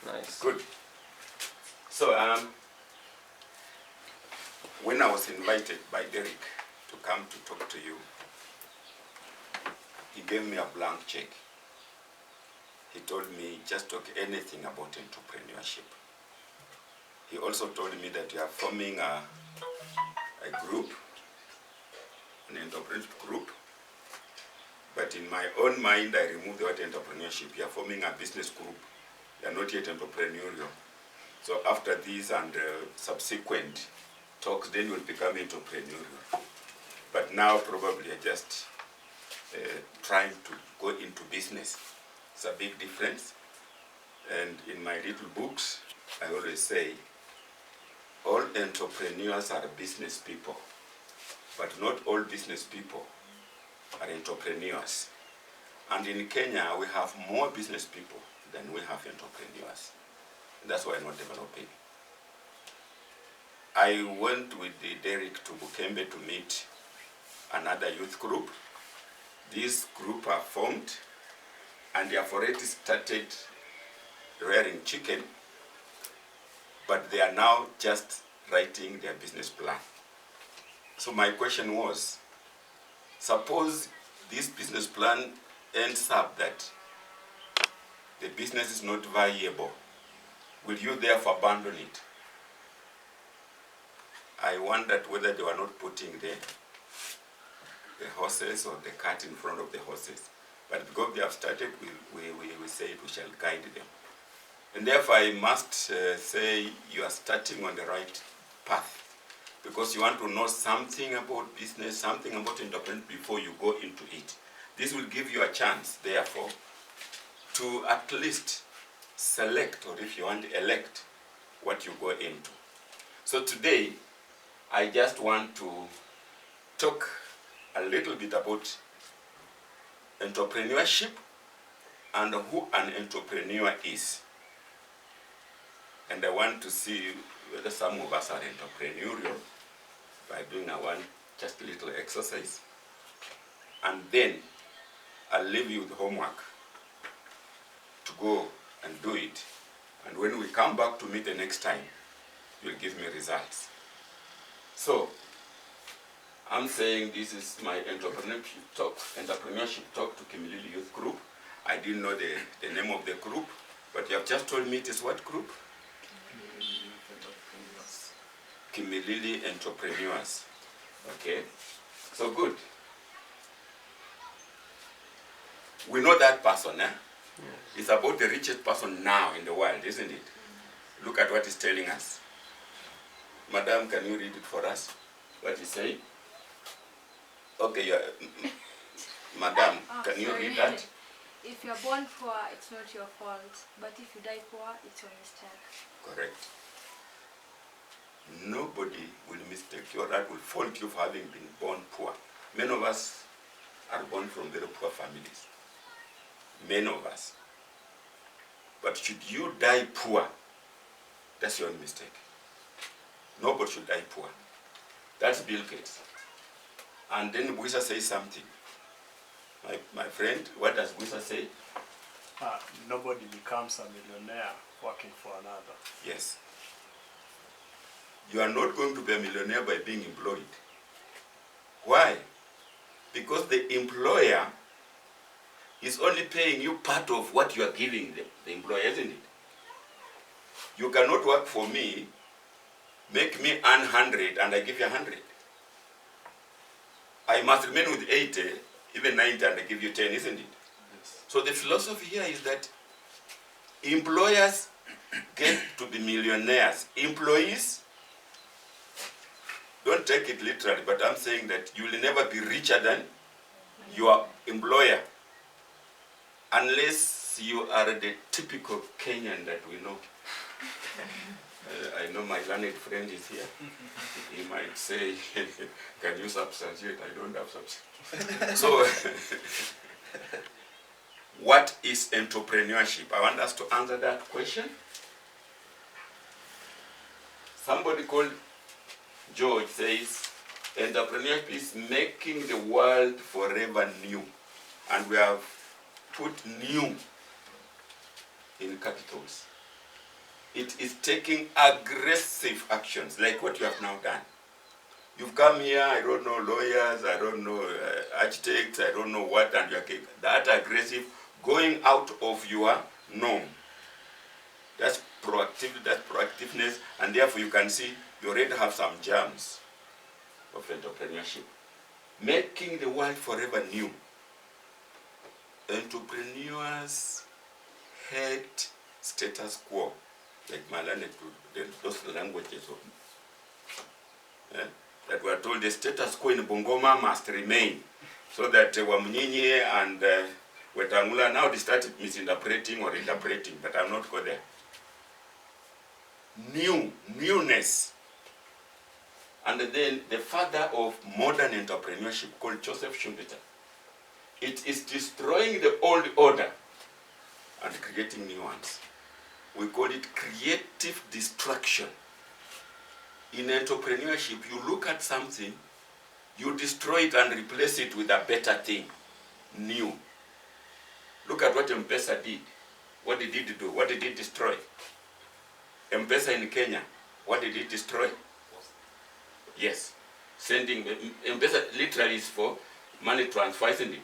Nice. Good. So, when I was invited by Derek to come to talk to you, he gave me a blank check. He told me just talk anything about entrepreneurship. He also told me that you are forming a group, an entrepreneurship group. But in my own mind, I removed the word entrepreneurship. You are forming a business group. You are not yet entrepreneurial. So after these and subsequent talks, then you'll become entrepreneurial. But now probably you're just trying to go into business. It's a big difference. And in my little books, I always say, all entrepreneurs are business people, but not all business people are entrepreneurs. And in Kenya, we have more business people than we have entrepreneurs. That's why I'm not developing. I went with Derek to Bukembe to meet another youth group. This group are formed, and they have already started rearing chicken, but they are now just writing their business plan. So my question was, suppose this business plan ends up that the business is not viable, will you therefore abandon it? I wondered whether they were not putting the horses or the cart in front of the horses. But because they have started, we said we shall guide them. And therefore I must say you are starting on the right path, because you want to know something about business, something about entrepreneurship before you go into it. This will give you a chance, therefore, to at least select, or if you want, elect what you go into. So today, I just want to talk a little bit about entrepreneurship and who an entrepreneur is. And I want to see whether some of us are entrepreneurial by doing just a little exercise. And then I'll leave you with homework to go and do it. And when we come back to meet the next time, you'll give me results. So, I'm saying this is my entrepreneurship talk to Kimilili Youth Group. I didn't know the name of the group, but you have just told me it is what group? Kimilili Entrepreneurs. Okay, so good. We know that person, eh? Yes. It's about the richest person now in the world, isn't it? Look at what he's telling us. Madam, can you read it for us? What he's saying? Okay, Madam, can you read that? If you're born poor, it's not your fault. But if you die poor, it's your mistake. Correct. Nobody will mistake you or that will fault you for having been born poor. Many of us are born from very poor families. Many of us. But should you die poor, that's your own mistake. Nobody should die poor. That's Bill Gates. And then Buisa says something. My friend, what does Buisa say? Nobody becomes a millionaire working for another. Yes. You are not going to be a millionaire by being employed. Why? Because the employer is only paying you part of what you are giving the employer, isn't it? You cannot work for me, make me earn 100 and I give you 100. I must remain with 80, even 90 and I give you 10, isn't it? Yes. So the philosophy here is that employers get to be millionaires. Employees, don't take it literally, but I'm saying that you will never be richer than your employer, unless you are the typical Kenyan that we know. I know my learned friend is here. He might say, can you substantiate? I don't have substantiate. So, what is entrepreneurship? I want us to answer that question. Somebody called George says, entrepreneurship is making the world forever new. And we have put new in capitals. it is taking aggressive actions, like what you have now done. You've come here, I don't know, lawyers, I don't know, architects, I don't know what, and you're that aggressive, going out of your norm. That's proactiveness, and therefore you can see you already have some germs of entrepreneurship. Making the world forever new. Entrepreneurs hate status quo, like Malane, those languages of, that we are told the status quo in Bungoma must remain, so that Wamunyinyi and Wetangula, now they started misinterpreting or interpreting, but I'm not go there. Newness. And then the father of modern entrepreneurship, called Joseph Schumpeter, it is destroying the old order and creating new ones. We call it creative destruction. In entrepreneurship, you look at something, you destroy it and replace it with a better thing, new. Look at what M-Pesa did. What did it do? What did it destroy? M-Pesa in Kenya, what did it destroy? Yes. Sending, M-Pesa literally is for money transfer, isn't it?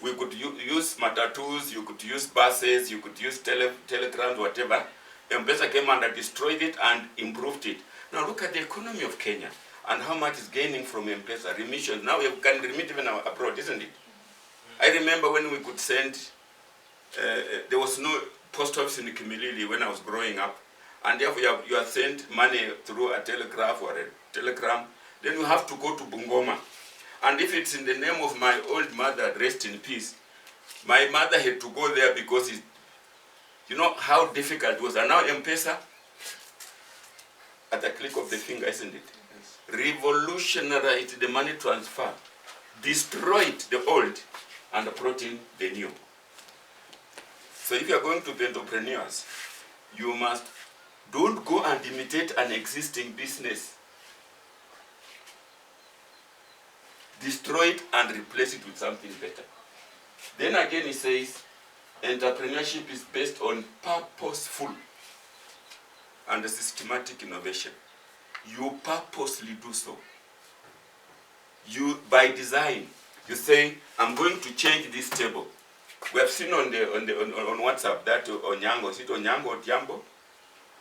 We could use matatus, you could use buses, you could use telegrams, whatever. M-Pesa came and destroyed it and improved it. Now look at the economy of Kenya and how much is gaining from M-Pesa. Remission, now we can remit even abroad, isn't it? I remember when we could send, there was no post office in Kimilili when I was growing up, and therefore you are sent money through a telegraph or a telegram, then you have to go to Bungoma. And if it's in the name of my old mother, rest in peace, my mother had to go there because you know how difficult it was. And now M-Pesa, at the click of the finger, isn't it? Yes. Revolutionized the money transfer, destroyed the old, and brought in the new. So if you are going to be entrepreneurs, you must, don't go and imitate an existing business. Destroy it and replace it with something better. Then again he says, entrepreneurship is based on purposeful and systematic innovation. You purposely do so. You, by design, you say, I'm going to change this table. We have seen on WhatsApp that Onyango, is it Onyango or Tiambo?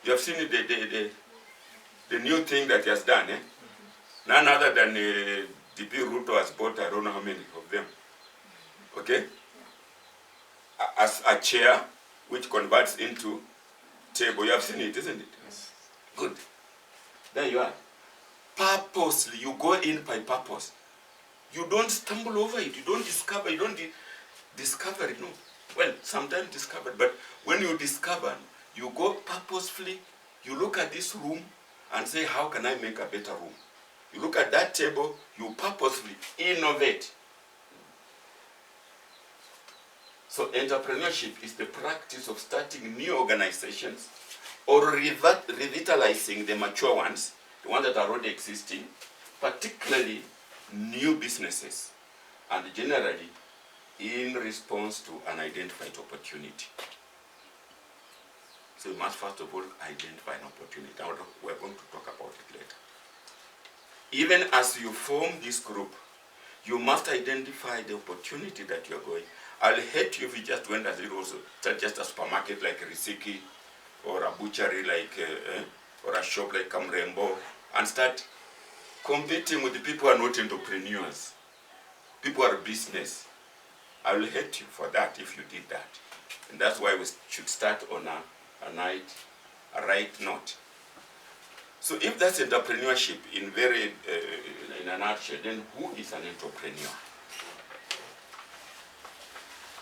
You have seen the new thing that he has done, eh? None other than DP Ruto has bought, I don't know how many of them. Okay? As a chair, which converts into table. You have seen it, isn't it? Yes. Good. There you are. Purposely, you go in by purpose. You don't stumble over it. You don't discover. You don't discover it. No. Well, sometimes discover, but when you discover, you go purposefully. You look at this room and say, how can I make a better room? You look at that table, you purposefully innovate. So entrepreneurship is the practice of starting new organizations or revitalizing the mature ones, the ones that are already existing, particularly new businesses, and generally in response to an identified opportunity. So you must first of all identify an opportunity. Now we're going to talk about it later. Even as you form this group, you must identify the opportunity that you're going. I'll hate you if you just went as it was just a supermarket like Risiki, or a butchery like, or a shop like Kamrembo, and start competing with the people who are not entrepreneurs. People are business. I will hate you for that if you did that. And that's why we should start on a right note. So if that's entrepreneurship in a nutshell, then who is an entrepreneur?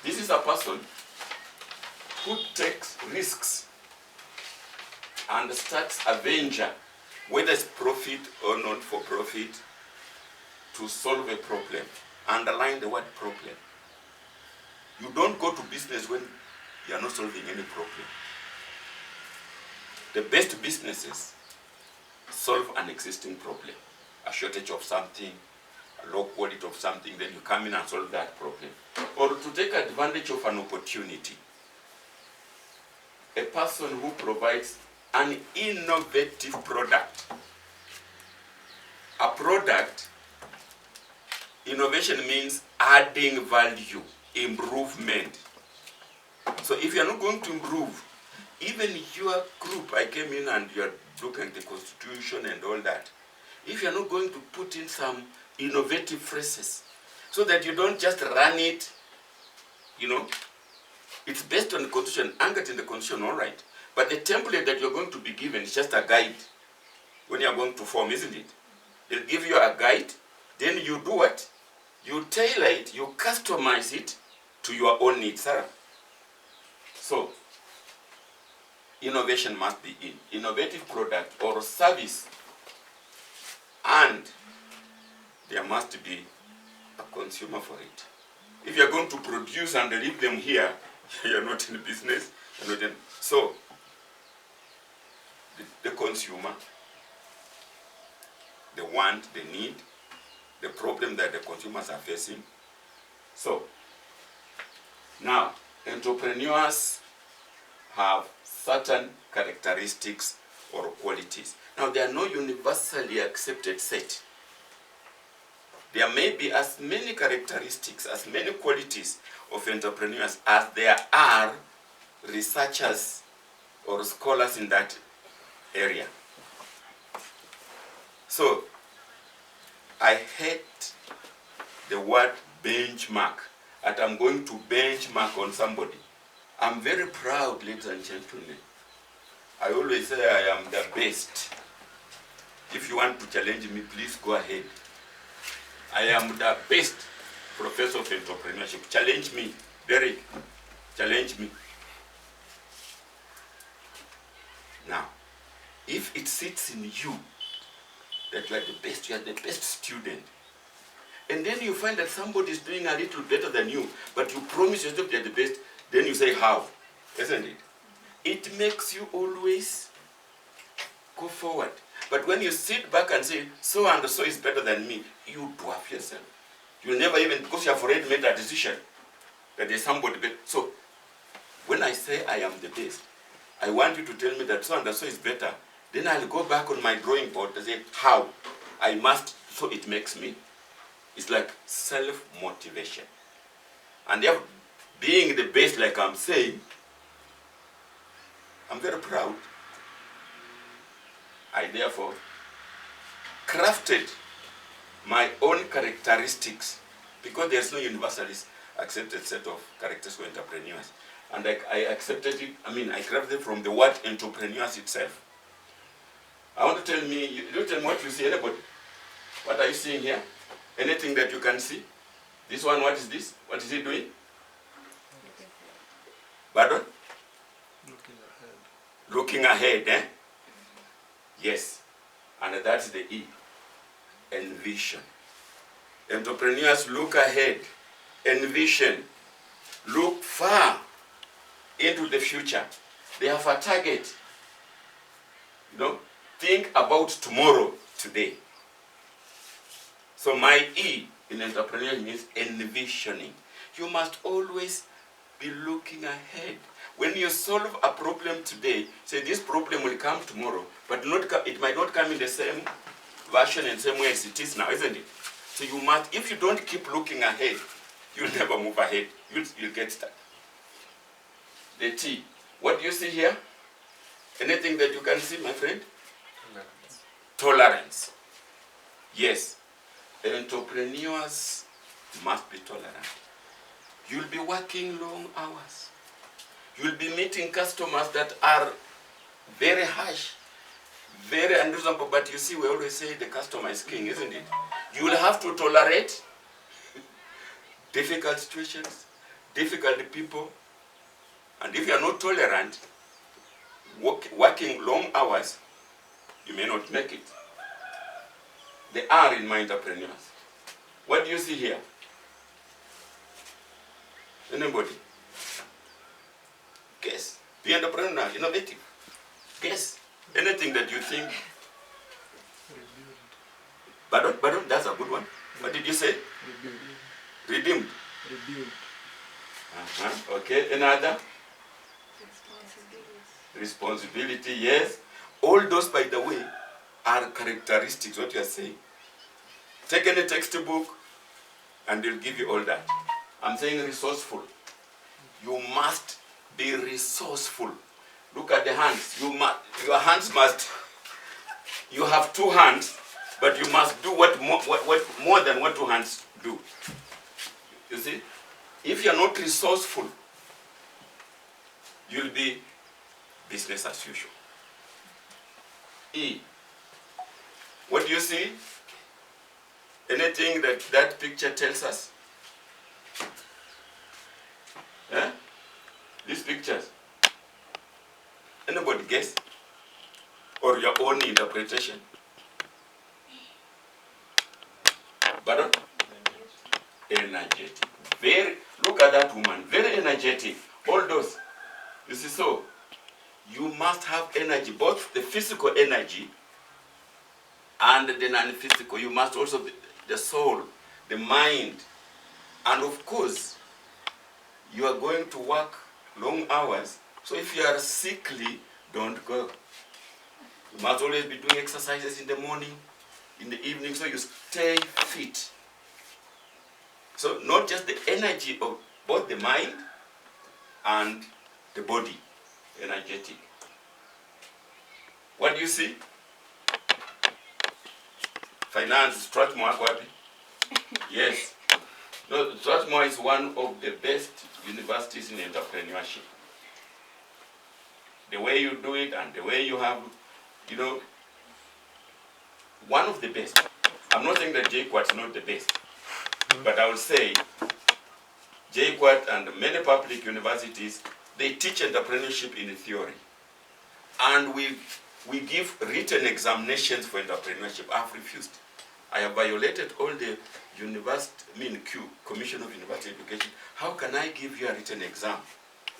This is a person who takes risks and starts a venture, whether it's profit or not for profit, to solve a problem. Underline the word problem. You don't go to business when you are not solving any problem. The best businesses solve an existing problem. A shortage of something, a low quality of something, then you come in and solve that problem. Or to take advantage of an opportunity. A person who provides an innovative product. A product, innovation means adding value, improvement. So if you're not going to improve, even your group, I came in and you're looking at the constitution and all that, if you're not going to put in some innovative phrases, so that you don't just run it, you know, it's based on the constitution, anchored in the constitution, all right. But the template that you're going to be given is just a guide when you're going to form, isn't it? They'll give you a guide, then you do what? You tailor it, you customize it to your own needs, Sarah. So, innovation must be in. Innovative product or service, and there must be a consumer for it. If you're going to produce and leave them here, you're not in business. You're not in, so, the consumer, the want, the need, the problem that the consumers are facing. So, now, entrepreneurs have certain characteristics or qualities. Now, there are no universally accepted set. There may be as many characteristics, as many qualities of entrepreneurs as there are researchers or scholars in that area. So, I hate the word benchmark, that I'm going to benchmark on somebody. I'm very proud, ladies and gentlemen. I always say I am the best. If you want to challenge me, please go ahead. I am the best professor of entrepreneurship. Challenge me, Derek. Challenge me. Now, if it sits in you that you are the best student, and then you find that somebody is doing a little better than you, but you promise yourself you're the best, then you say how, isn't it? It makes you always go forward. But when you sit back and say, so and so is better than me, you dwarf yourself. You'll never even, because you have already made a decision that there's somebody better. So, when I say I am the best, I want you to tell me that so and so is better. Then I'll go back on my drawing board and say, how? I must, so it makes me. It's like self-motivation. And therefore, being the best, like I'm saying, I'm very proud. I therefore crafted my own characteristics, because there's no universally accepted set of characteristics for entrepreneurs. And I accepted it, I crafted it from the word entrepreneurs itself. I want to tell me, you tell me what you see, anybody. What are you seeing here? Anything that you can see? This one, what is this? What is he doing? Pardon? Looking ahead. Looking ahead, eh? Yes. And that's the E. Envision. Entrepreneurs look ahead. Envision. Look far into the future. They have a target. You know? Think about tomorrow, today. So my E in entrepreneurship means envisioning. You must always be looking ahead. When you solve a problem today, say this problem will come tomorrow, but it might not come in the same version and same way as it is now, isn't it? So you must, if you don't keep looking ahead, you'll never move ahead. You'll get stuck. The T. What do you see here? Anything that you can see, my friend? Tolerance. Yes. Entrepreneurs must be tolerant. You'll be working long hours. You'll be meeting customers that are very harsh, very unreasonable, but you see, we always say the customer is king, isn't it? You will have to tolerate difficult situations, difficult people, and if you are not tolerant, working long hours, you may not make it. The R in my entrepreneurs. What do you see here? Anybody? Guess. Be entrepreneur, innovative. Guess. Anything that you think. Pardon, that's a good one. What did you say? Redeemed. Rebuild. Okay, another? Responsibilities. Responsibility, yes. All those, by the way, are characteristics, what you are saying. Take any textbook and they'll give you all that. I'm saying resourceful. You must be resourceful. Look at the hands. Your hands must, you have two hands, but you must do what more than what two hands do. You see? If you're not resourceful, you'll be business as usual. E. What do you see? Anything that picture tells us? Eh? These pictures. Anybody guess? Or your own interpretation? Pardon? Energetic. Look at that woman. Very energetic. All those. You see, so you must have energy, both the physical energy and the non-physical. You must also the soul, the mind, and of course, you are going to work long hours. So if you are sickly, don't go. You must always be doing exercises in the morning, in the evening, so you stay fit. So not just the energy of both the mind and the body, energetic. What do you see? Finance, Strathmore, yes. No, Strathmore is one of the best universities in entrepreneurship. The way you do it and the way you have, one of the best. I'm not saying that JQuat is not the best, but I will say JQuat and many public universities, they teach entrepreneurship in theory. And we give written examinations for entrepreneurship. I've refused. I have violated all the Commission of University Education. How can I give you a written exam?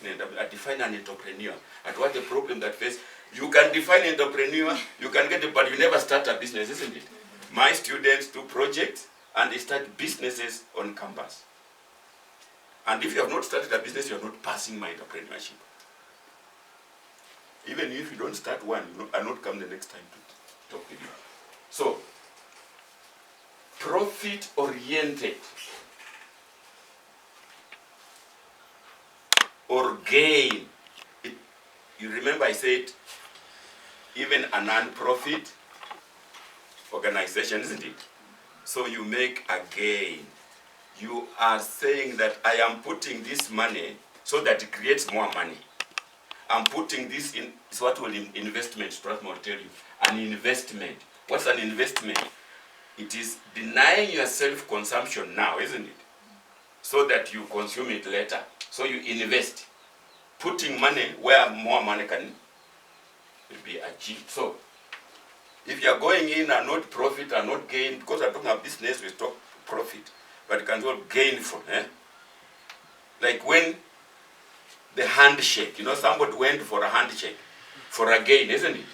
I define an entrepreneur. And what the problem that face? You can define an entrepreneur, you can get it, but you never start a business, isn't it? My students do projects and they start businesses on campus. And if you have not started a business, you are not passing my entrepreneurship. Even if you don't start one, I'll not come the next time to talk with you. So, profit-oriented or gain. You remember I said, even a non-profit organization, isn't it? So you make a gain. You are saying that I am putting this money so that it creates more money. I'm putting this in, it's what will investment, Strathmore will tell you. An investment. What's an investment? It is denying yourself consumption now, isn't it? So that you consume it later. So you invest. Putting money where more money can be achieved. So, if you are going in and not profit and not gain, because we're talking about business, we talk profit, but it can be gainful. Like when the handshake, somebody went for a handshake, for a gain, isn't it?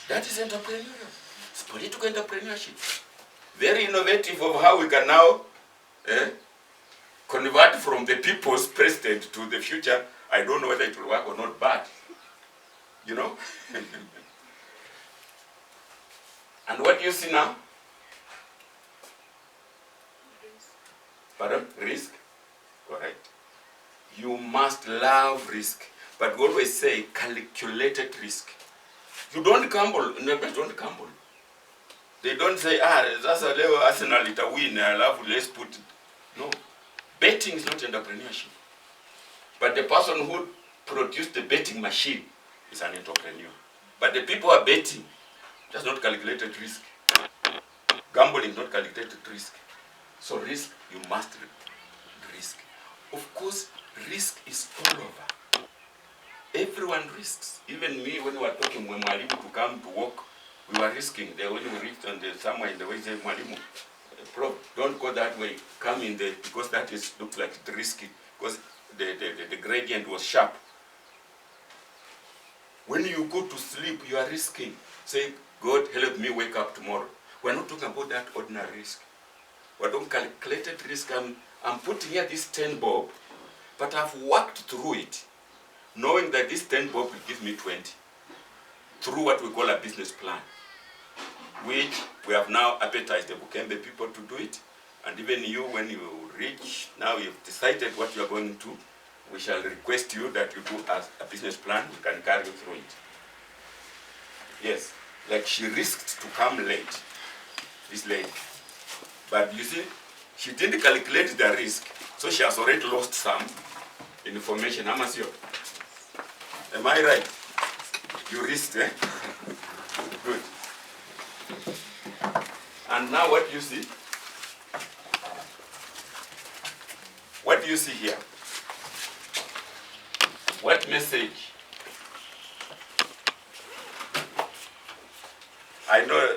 That is entrepreneurial. It's political entrepreneurship. Very innovative of how we can now convert from the people's president to the future. I don't know whether it will work or not, but, And what do you see now? Pardon? Risk? Correct. You must love risk. But we always say calculated risk. You don't gamble. Never don't gamble. They don't say, that's a level Arsenal, it's a win, let's put it. No. Betting is not entrepreneurship. But the person who produced the betting machine is an entrepreneur. But the people who are betting, that's not calculated risk. Gambling is not calculated risk. So risk, you must risk. Of course, risk is all over. Everyone risks. Even me, when we were talking, when Mwalimu to come to work, we were risking. When we reached on somewhere in the way, say, Mwalimu, Prof, don't go that way. Come in there, because that looks like it's risky. Because the gradient was sharp. When you go to sleep, you are risking. Say, God, help me wake up tomorrow. We're not talking about that ordinary risk. We're talking calculated risk. I'm putting here this 10 bob, but I've worked through it, knowing that this 10 bob will give me 20. through what we call a business plan, which we have now appetized the Bukembe people to do it. And even you, when you reach, now you've decided what you are going to, we shall request you that you do as a business plan, we can carry you through it. Yes, like she risked to come late, this lady. But you see, she didn't calculate the risk, so she has already lost some information. Amasio, am I right? You risked, eh? Good. And now what you see? What do you see here? What message? I know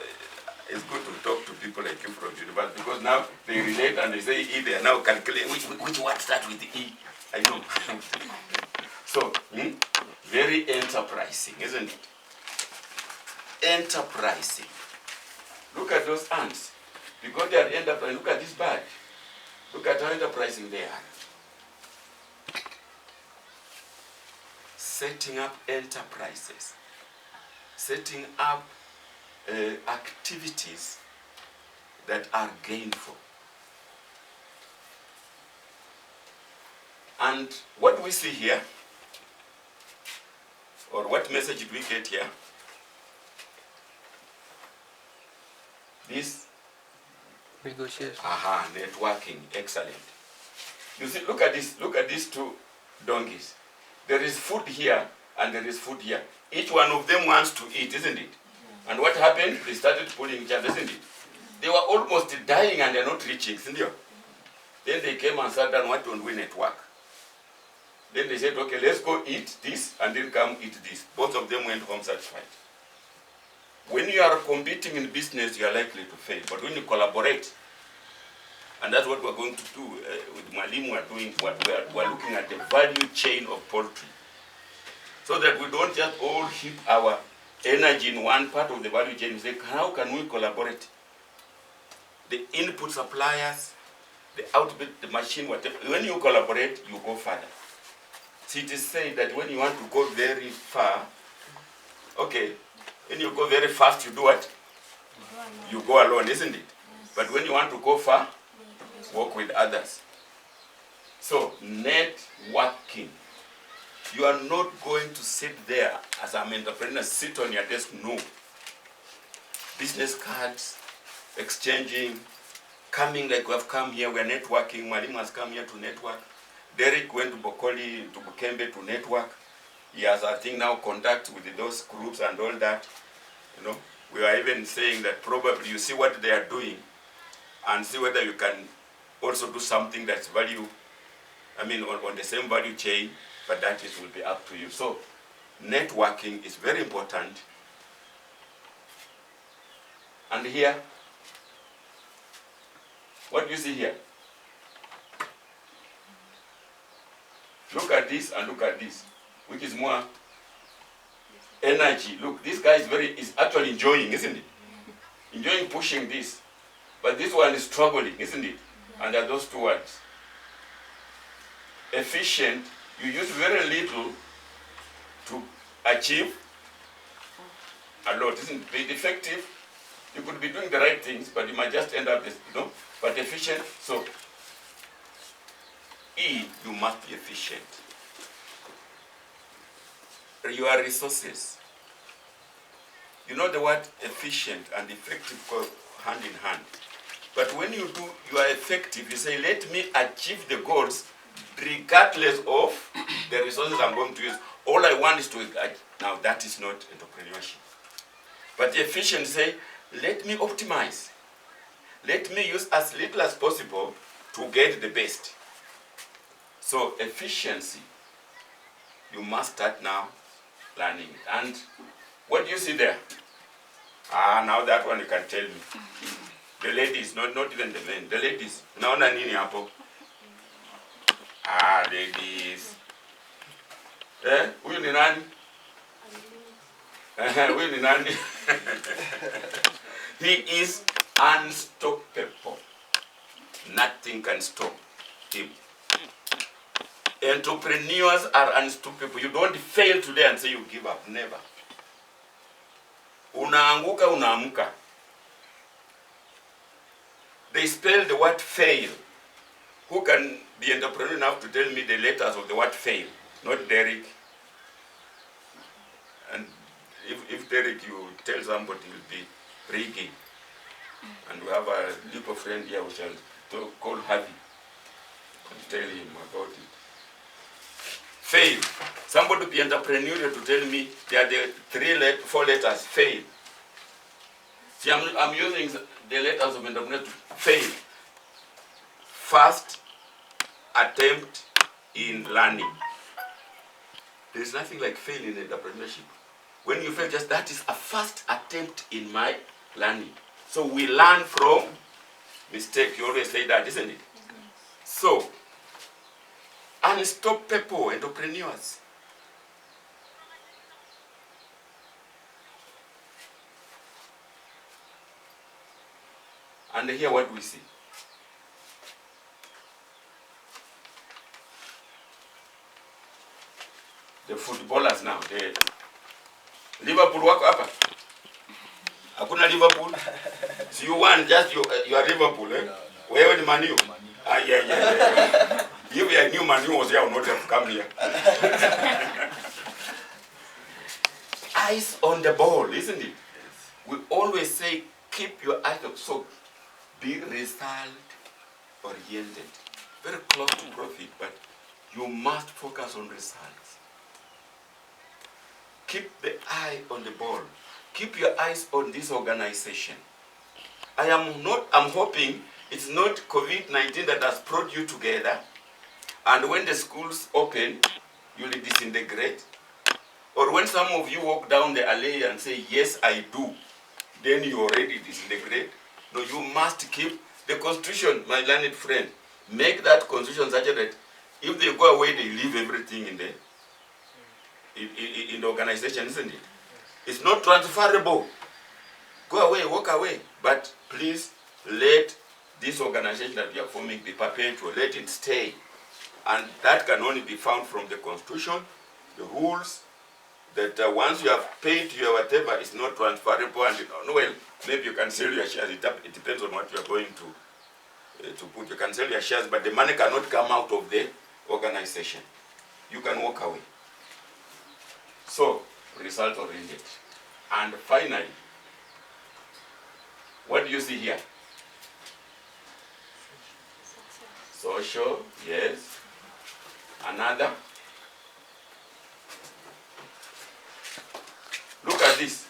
it's good to talk to people like you from university because now they relate and they say E, they are now calculating which word starts with E. I know. So, very enterprising, isn't it? Enterprising. Look at those ants. Because they are enterprising, look at this bird. Look at how enterprising they are. Setting up enterprises. Setting up activities that are gainful. And what we see here, or what message did we get here? This negotiation. Networking, excellent. You see, look at this, look at these two donkeys. There is food here and there is food here. Each one of them wants to eat, isn't it? And what happened? They started pulling each other, isn't it? They were almost dying and they're not reaching, isn't it? Then they came and sat down, what don't we network? Then they said, okay, let's go eat this and then come eat this. Both of them went home satisfied. When you are competing in business, you are likely to fail. But when you collaborate, and that's what we're going to do with Mwalimu, we're doing what we're looking at the value chain of poultry. So that we don't just all heap our energy in one part of the value chain. We say, how can we collaborate? The input suppliers, the output, the machine, whatever. When you collaborate, you go further. See, it is said that when you want to go very far, okay, when you go very fast, you do what? You go alone, isn't it? But when you want to go far, work with others. So, networking. You are not going to sit there as an entrepreneur, sit on your desk, no. Business cards, exchanging, coming like we have come here, we are networking. Mwalimu has come here to network. Derek went to Bokoli, to Bukembe to network. He has, I think, now contact with those groups and all that. You know, we are even saying that probably you see what they are doing and see whether you can also do something that's value, I mean, on the same value chain, but that will be up to you. So, networking is very important. And here, what do you see here? Look at this and look at this, which is more energy. Look, this guy is actually enjoying, isn't it? Enjoying pushing this. But this one is struggling, isn't it? And there are those two words. Efficient, you use very little to achieve a lot, isn't it? Effective, you could be doing the right things, but you might just end up, but efficient, so E, you must be efficient. Your resources. You know the word efficient and effective go hand in hand. But when you are effective, you say, let me achieve the goals regardless of the resources I'm going to use. All I want is to, now that is not entrepreneurship. But the efficient say, let me optimize. Let me use as little as possible to get the best. So efficiency, you must start now learning. And what do you see there? Now that one you can tell me. The ladies, not even the men, the ladies. Naona nini hapo? Ladies. Huyu ni nani? Huyu ni nani? He is unstoppable. Nothing can stop him. Entrepreneurs are unstoppable. You don't fail today and say you give up. Never. Unaanguka, unaamka. They spell the word fail. Who can be entrepreneur enough to tell me the letters of the word fail? Not Derek. And if Derek, you tell somebody, it will be Ricky. And we have a little friend here we shall call Harvey and tell him about it. Fail. Somebody be entrepreneurial to tell me there are the 4 letters, fail. See, I'm using the letters of entrepreneurial to fail. First attempt in learning. There is nothing like fail in entrepreneurship. When you fail, just that is a first attempt in my learning. So we learn from mistake. You always say that, isn't it? So, unstoppable entrepreneurs. And here what we see. The footballers now, the Liverpool wako hapa. Hakuna Liverpool. So you want just you are Liverpool, eh? Wewe ni Man U. Ah, yeah. If I knew Man U was here, I would not have come here. Eyes on the ball, isn't it? We always say, keep your eyes on. So, be result oriented. Very close to profit, but you must focus on results. Keep the eye on the ball. Keep your eyes on this organization. I'm hoping it's not COVID-19 that has brought you together. And when the schools open, you'll disintegrate. Or when some of you walk down the alley and say, yes, I do, then you already disintegrate. No, you must keep the constitution, my learned friend. Make that constitution such that if they go away, they leave everything in the organization, isn't it? It's not transferable. Go away, walk away. But please let this organization that we are forming be perpetual. Let it stay. And that can only be found from the constitution, the rules, that once you have paid your whatever is not transferable. And well, maybe you can sell your shares. It depends on what you are going to put. You can sell your shares, but the money cannot come out of the organization. You can walk away. So, result oriented. And finally, what do you see here? Social, yes. Another. Look at this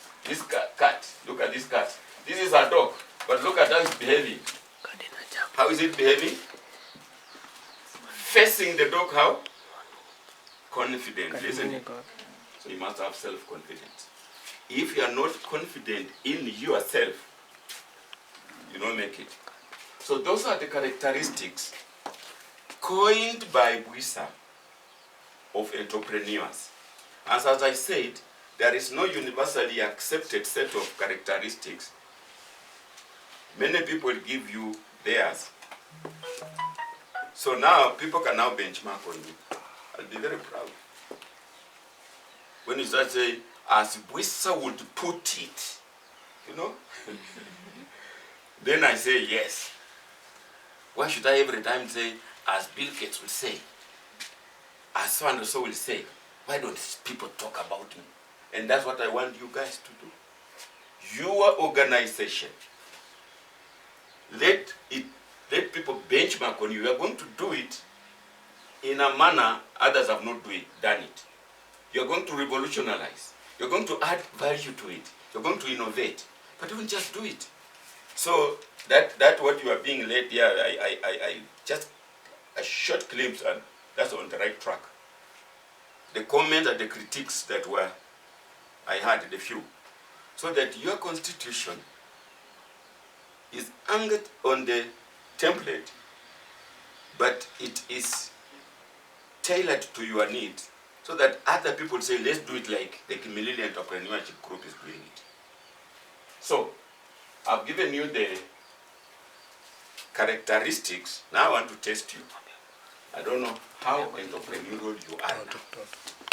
cat. Look at this cat. This is a dog, but look at how it's behaving. How is it behaving? Facing the dog how? Confident, isn't it? So you must have self-confidence. If you are not confident in yourself, you don't make it. So those are the characteristics coined by Buisa of entrepreneurs. As I said, there is no universally accepted set of characteristics. Many people give you theirs. So now people can now benchmark on you. I'll be very proud. When you start saying, as Buisa would put it, you know, then I say yes. Why should I every time say, as Bill Gates will say, as so and so will say? Why don't people talk about me? And that's what I want you guys to do. Your organization, let people benchmark on you. You are going to do it in a manner others have not done it. You're going to revolutionize. You're going to add value to it. You're going to innovate. But don't just do it. So that what you are being led here, I just a short glimpse, and that's on the right track. The comments and the critiques that I had, the few. So that your constitution is anchored on the template, but it is tailored to your needs, so that other people say, let's do it like the Millennium Entrepreneurship Group is doing it. So, I've given you the characteristics. Now I want to test you. I don't know how entrepreneurial you are now.